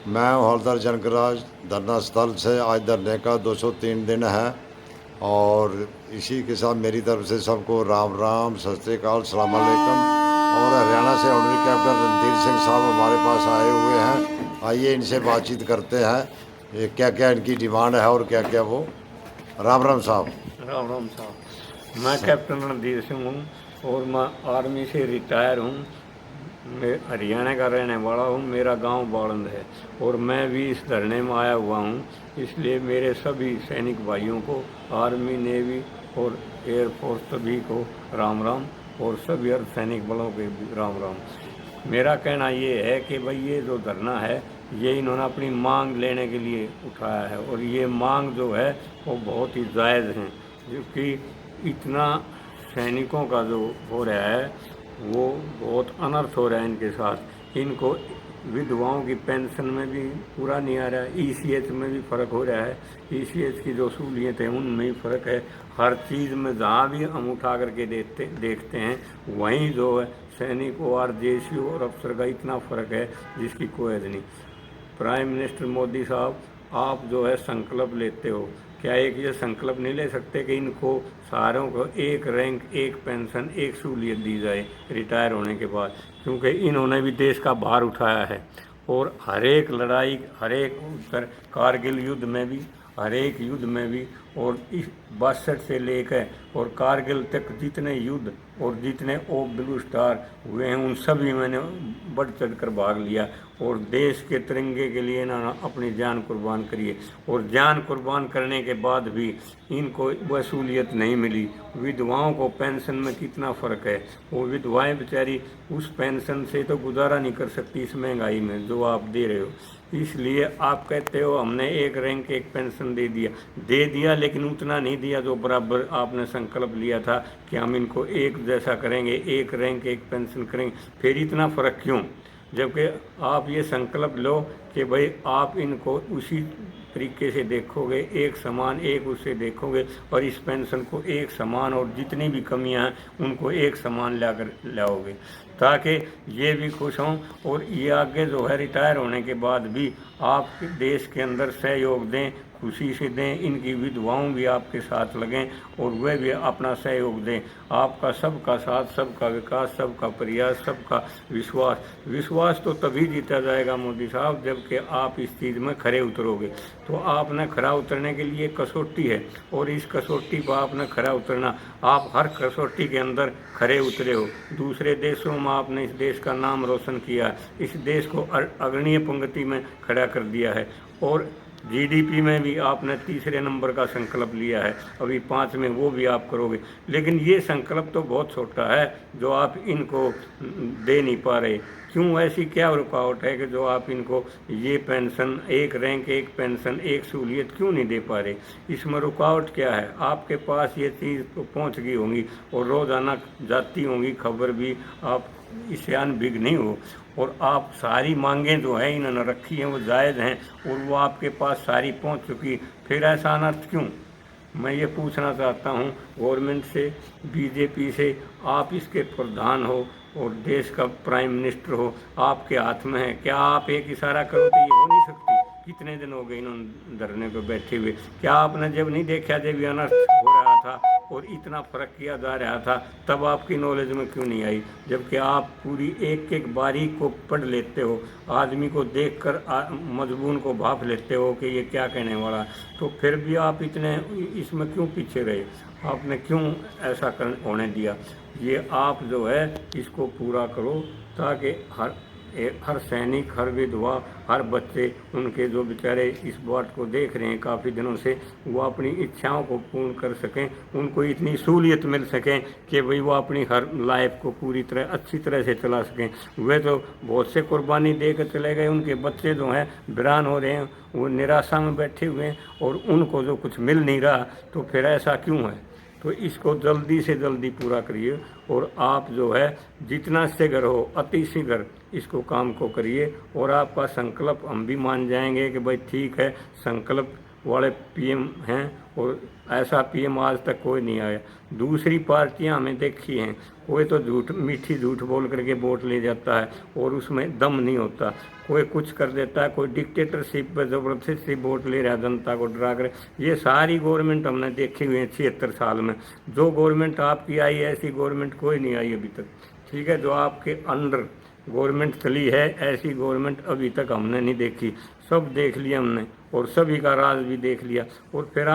मैं हूं हवलदार जनकराज धरना स्थल से। आज धरने का 203 दिन है और इसी के साथ मेरी तरफ से सबको राम राम, सत श्री अकाल, सलाम अलैकुम। और हरियाणा से ऑनरी कैप्टन रणधीर सिंह साहब हमारे पास आए हुए हैं। आइए इनसे बातचीत करते हैं, ये क्या क्या इनकी डिमांड है और क्या क्या वो। राम राम साहब। राम राम साहब। मैं कैप्टन रणधीर सिंह हूँ और मैं आर्मी से रिटायर हूँ। मैं हरियाणा का रहने वाला हूँ। मेरा गांव बाड़ंद है और मैं भी इस धरने में आया हुआ हूँ। इसलिए मेरे सभी सैनिक भाइयों को, आर्मी, नेवी और एयरफोर्स सभी को राम राम, और सभी अर्धसैनिक बलों के भी राम राम। मेरा कहना ये है कि भाई ये जो धरना है ये इन्होंने अपनी मांग लेने के लिए उठाया है, और ये मांग जो है वो बहुत ही जायज़ है, क्योंकि इतना सैनिकों का जो हो रहा है वो बहुत अनर्थ हो रहा है इनके साथ। इनको विधवाओं की पेंशन में भी पूरा नहीं आ रहा है, ईसीएच में भी फ़र्क हो रहा है, ईसीएच की जो सहूलियत है उनमें भी फ़र्क है। हर चीज़ में जहाँ भी हम उठा करके देखते हैं वहीं जो है सैनिक और जेसी और अफसर का इतना फ़र्क है जिसकी कोई हद नहीं। प्राइम मिनिस्टर मोदी साहब, आप जो है संकल्प लेते हो, क्या एक ये संकल्प नहीं ले सकते कि इनको सारों को एक रैंक, एक पेंशन, एक सहूलियत दी जाए रिटायर होने के बाद? क्योंकि इन्होंने भी देश का भार उठाया है और हर एक लड़ाई, हर एक कारगिल युद्ध में भी, हर एक युद्ध में भी, और इस 62 से लेकर और कारगिल तक जितने युद्ध और जितने ओ ब्लू स्टार हुए हैं उन सभी मैंने बढ़ चढ़ कर भाग लिया और देश के तिरंगे के लिए ना अपनी जान कुर्बान करी है। और जान कुर्बान करने के बाद भी इनको वसूलियत नहीं मिली। विधवाओं को पेंशन में कितना फ़र्क है, वो विधवाएं बेचारी उस पेंशन से तो गुजारा नहीं कर सकती इस महंगाई में जो आप दे रहे हो। इसलिए आप कहते हो हमने एक रैंक, एक पेंशन दे दिया, लेकिन उतना नहीं दिया जो बराबर आपने संकल्प लिया था कि हम इनको एक जैसा करेंगे, एक रैंक, एक पेंशन करेंगे। फिर इतना फ़र्क क्यों? जबकि आप ये संकल्प लो कि भाई आप इनको उसी तरीके से देखोगे, एक समान, एक उससे देखोगे और इस पेंशन को एक समान, और जितनी भी कमियां हैं उनको एक समान लाकर लाओगे, ताकि ये भी खुश हों और ये आगे जो है रिटायर होने के बाद भी आप देश के अंदर सहयोग दें, खुशी से दें। इनकी विधवाओं भी आपके साथ लगें और वे भी अपना सहयोग दें। आपका सबका साथ, सबका विकास, सबका प्रयास, सबका विश्वास। विश्वास तो तभी जीता जाएगा मोदी साहब जबकि आप इस चीज़ में खरे उतरोगे। तो आपने खरा उतरने के लिए कसौटी है और इस कसौटी पर आपने खरा उतरना। आप हर कसौटी के अंदर खरे उतरे हो। दूसरे देशों में आपने इस देश का नाम रोशन किया, इस देश को अग्रणीय पंक्ति में खड़ा कर दिया है और जीडीपी में भी आपने तीसरे नंबर का संकल्प लिया है। अभी 5 में वो भी आप करोगे, लेकिन ये संकल्प तो बहुत छोटा है जो आप इनको दे नहीं पा रहे। क्यों? ऐसी क्या रुकावट है कि जो आप इनको ये पेंशन, एक रैंक, एक पेंशन, एक सहूलियत क्यों नहीं दे पा रहे? इसमें रुकावट क्या है? आपके पास ये चीज़ तो पहुंच गई होंगी और रोज़ाना जाती होंगी खबर भी, आप इससे अनभिज्ञ नहीं हो। और आप सारी मांगें जो है इन्होंने रखी हैं वो जायज़ हैं और वो आपके पास सारी पहुंच चुकी, फिर ऐसा अनर्थ क्यों? मैं ये पूछना चाहता हूँ गवर्नमेंट से, बीजेपी से। आप इसके प्रधान हो और देश का प्राइम मिनिस्टर हो, आपके हाथ में है। क्या आप एक इशारा करो तो ये हो नहीं सकती? कितने दिन हो गए इन्होंने धरने पर बैठे हुए? क्या आपने जब नहीं देखा जब ये अनर्थ हो रहा था और इतना फ़र्क किया जा रहा था, तब आपकी नॉलेज में क्यों नहीं आई? जबकि आप पूरी एक एक बारीक को पढ़ लेते हो, आदमी को देखकर मजबून को भाप लेते हो कि ये क्या कहने वाला, तो फिर भी आप इतने इसमें क्यों पीछे रहे? आपने क्यों ऐसा होने दिया? ये आप जो है इसको पूरा करो ताकि हर सैनिक, हर विधवा, हर बच्चे, उनके जो बेचारे इस बात को देख रहे हैं काफ़ी दिनों से, वो अपनी इच्छाओं को पूर्ण कर सकें, उनको इतनी सहूलियत मिल सकें कि भाई वो अपनी हर लाइफ को पूरी तरह अच्छी तरह से चला सकें। वे तो बहुत से कुर्बानी दे कर चले गए, उनके बच्चे जो हैं वीरान हो रहे हैं, वो निराशा में बैठे हुए हैं और उनको जो कुछ मिल नहीं रहा, तो फिर ऐसा क्यों है? तो इसको जल्दी से जल्दी पूरा करिए और आप जो है जितना शीघ्र हो, अति शीघ्र इसको काम को करिए और आपका संकल्प हम भी मान जाएंगे कि भाई ठीक है, संकल्प वाले पीएम हैं, और ऐसा पीएम आज तक कोई नहीं आया। दूसरी पार्टियां हमें देखी हैं, कोई तो मीठी झूठ बोल करके वोट ले जाता है और उसमें दम नहीं होता, कोई कुछ कर देता है, कोई डिक्टेटरशिप पर ज़बरदस्ती वोट ले रहा है, जनता को डरा कर। ये सारी गवर्नमेंट हमने देखी हुई है 76 साल में। जो गवर्नमेंट आपकी आई है, ऐसी गवर्नमेंट कोई नहीं आई अभी तक, ठीक है। जो आपके अंडर गवर्नमेंट चली है, ऐसी गवर्नमेंट अभी तक हमने नहीं देखी। सब देख लिया हमने और सभी का राज भी देख लिया, और फिर आप